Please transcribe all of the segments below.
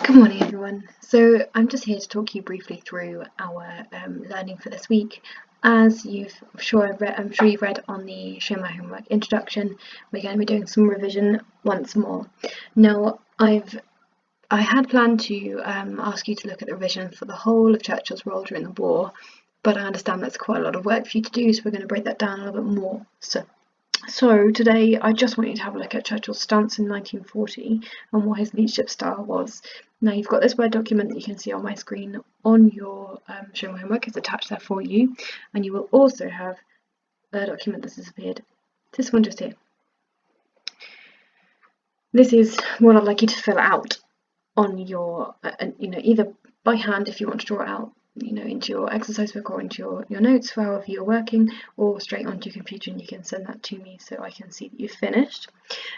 Good morning, everyone. So I'm just here to talk you briefly through our learning for this week. As I'm sure you've read on the Show My Homework introduction, we're going to be doing some revision once more. Now, I had planned to ask you to look at the revision for the whole of Churchill's role during the war, but I understand that's quite a lot of work for you to do, so we're going to break that down a little bit more. So today I just want you to have a look at Churchill's stance in 1940 and what his leadership style was. Now you've got this Word document that you can see on my screen on your Show My Homework. It's attached there for you, and you will also have a document that's disappeared. This one just here. This is what I'd like you to fill out on your, either by hand if you want to draw it out, into your exercise book or into your notes for however you're working, or straight onto your computer, and you can send that to me so I can see that you've finished.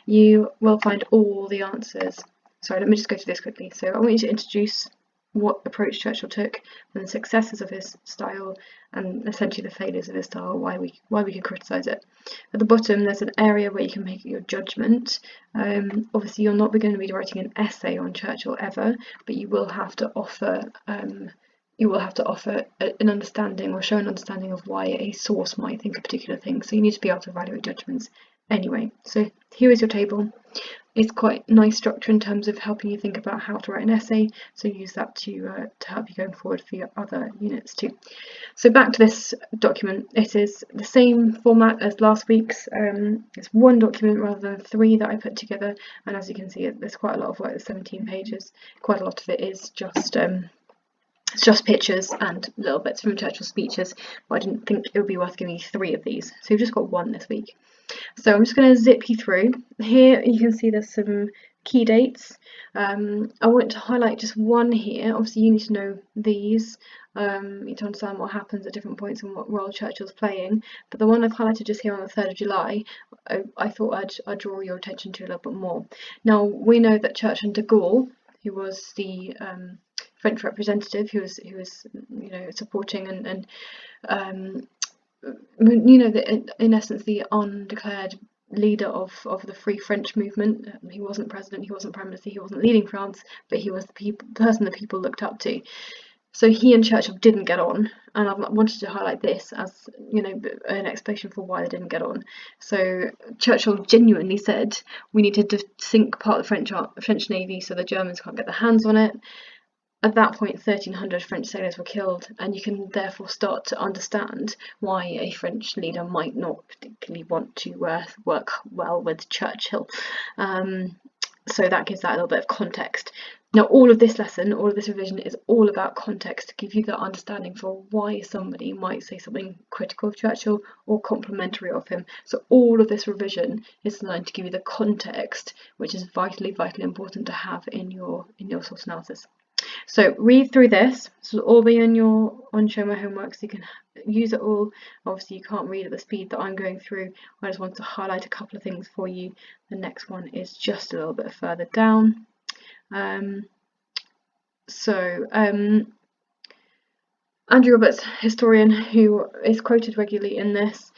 You will find all the answers. Sorry, let me just go through this quickly. So I want you to introduce what approach Churchill took, and the successes of his style, and essentially the failures of his style, why we can criticise it. At the bottom there's an area where you can make your judgment. Obviously you're not going to be writing an essay on Churchill ever, but you will have to offer an understanding, or show an understanding of why a source might think a particular thing. So you need to be able to evaluate judgments anyway. So here is your table. It's quite nice structure in terms of helping you think about how to write an essay, so use that to help you going forward for your other units too. So back to this document. It is the same format as last week's. It's one document rather than three that I put together, and as you can see there's quite a lot of work. There's 17 pages. Quite a lot of it is just it's just pictures and little bits from Churchill's speeches, but I didn't think it would be worth giving you three of these, so you've just got one this week. So I'm just going to zip you through. Here you can see there's some key dates. I want to highlight just one here. Obviously you need to know these. You need to understand what happens at different points and what role Churchill's playing, but the one I've highlighted just here on the 3rd of July, I thought I'd draw your attention to a little bit more. Now we know that Churchill and de Gaulle, who was the French representative, who was supporting and in essence the undeclared leader of the Free French movement. He wasn't president, he wasn't prime minister, he wasn't leading France, but he was the person that people looked up to. So he and Churchill didn't get on, and I wanted to highlight this as an explanation for why they didn't get on. So Churchill genuinely said we need to sink part of the French Navy so the Germans can't get their hands on it. At that point 1,300 French sailors were killed, and you can therefore start to understand why a French leader might not particularly want to work well with Churchill. So that gives that a little bit of context. Now all of this lesson, all of this revision is all about context, to give you that understanding for why somebody might say something critical of Churchill or complimentary of him. So all of this revision is designed to give you the context, which is vitally important to have in your source analysis. So read through this. This will all be on Show My Homework, so you can use it all. Obviously you can't read at the speed that I'm going through. I just want to highlight a couple of things for you. The next one is just a little bit further down. Andrew Roberts, historian who is quoted regularly in this,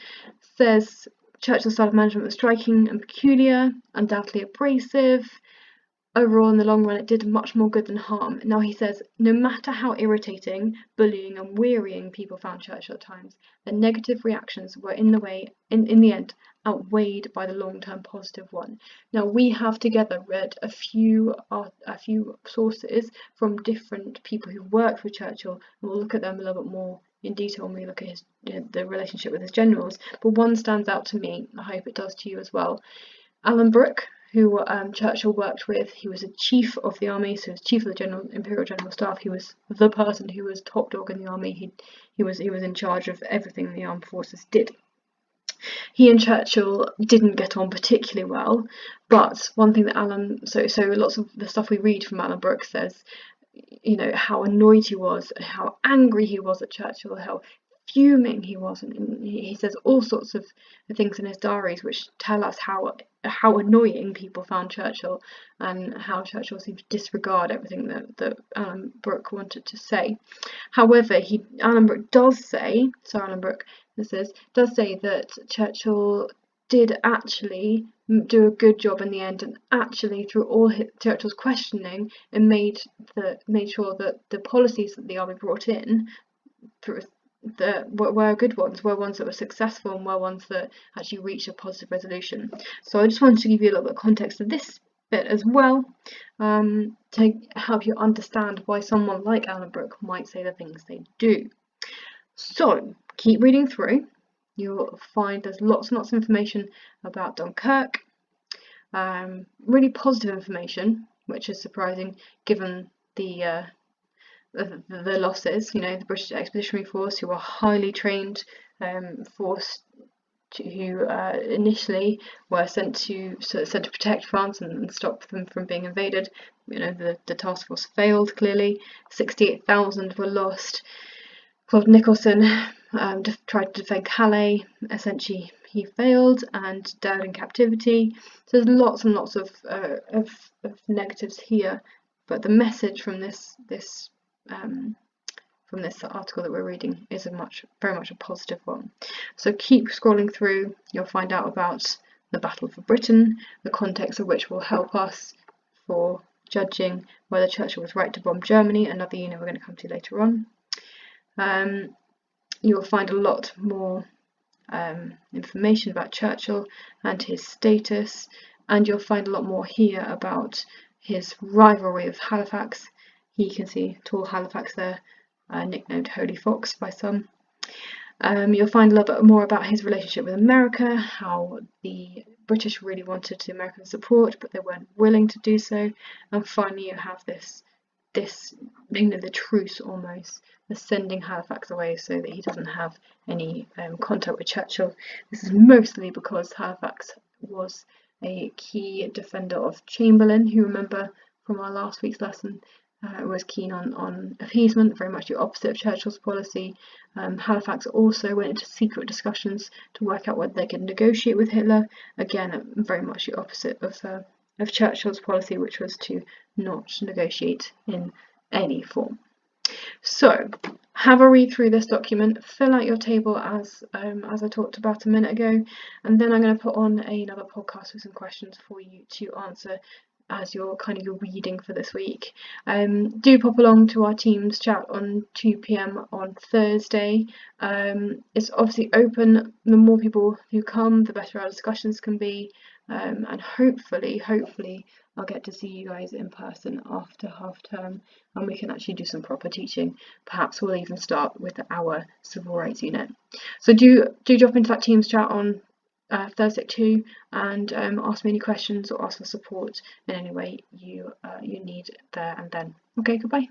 says Churchill's style of management was striking and peculiar, undoubtedly abrasive. Overall, in the long run, it did much more good than harm. Now he says, no matter how irritating, bullying and wearying people found Churchill at times, the negative reactions were in the end outweighed by the long-term positive one. Now we have together read a few sources from different people who worked with Churchill, and we'll look at them a little bit more in detail when we look at the relationship with his generals. But one stands out to me. I hope it does to you as well. Alan Brooke, who Churchill worked with. He was a chief of the army, so he was chief of the Imperial General Staff. He was the person who was top dog in the army. He was in charge of everything the armed forces did. He and Churchill didn't get on particularly well, but one thing that so lots of the stuff we read from Alan Brooke says, how annoyed he was, how angry he was at Churchill, how fuming he was, and he says all sorts of things in his diaries which tell us how annoying people found Churchill, and how Churchill seemed to disregard everything that Alan Brooke wanted to say. However, Alan Brooke does say that Churchill did actually do a good job in the end, and actually through all Churchill's questioning, it made sure that the policies that the army brought in through were good ones, were ones that were successful, and were ones that actually reached a positive resolution. So I just wanted to give you a little bit of context of this bit as well, to help you understand why someone like Alan Brooke might say the things they do. So keep reading through. You'll find there's lots and lots of information about Dunkirk, really positive information, which is surprising given the losses. The British Expeditionary Force, who are highly trained force, who initially were sent to protect France and stop them from being invaded. The task force failed clearly. 68,000 were lost. Claude Nicholson tried to defend Calais. Essentially, he failed and died in captivity. So there's lots and lots of negatives here, but the message from this article that we're reading is very much a positive one. So keep scrolling through. You'll find out about the Battle for Britain, the context of which will help us for judging whether Churchill was right to bomb Germany, another unit we're going to come to later on. You'll find a lot more information about Churchill and his status, and you'll find a lot more here about his rivalry with Halifax. You can see tall Halifax there, nicknamed Holy Fox by some. You'll find a little bit more about his relationship with America, how the British really wanted the American support, but they weren't willing to do so. And finally, you have this the truce almost, the sending Halifax away so that he doesn't have any contact with Churchill. This is mostly because Halifax was a key defender of Chamberlain, who, remember from our last week's lesson, was keen on appeasement, very much the opposite of Churchill's policy. Halifax also went into secret discussions to work out whether they could negotiate with Hitler, again very much the opposite of Churchill's policy, which was to not negotiate in any form. So have a read through this document, fill out your table as I talked about a minute ago, and then I'm going to put on another podcast with some questions for you to answer as your reading for this week. Do pop along to our Teams chat on 2 p.m. on Thursday. It's obviously open. The more people who come, the better our discussions can be, and hopefully I'll get to see you guys in person after half term, and we can actually do some proper teaching. Perhaps we'll even start with our civil rights unit. So do drop into that Teams chat on Thursday too, and ask me any questions or ask for support in any way you need there and then. Okay, goodbye.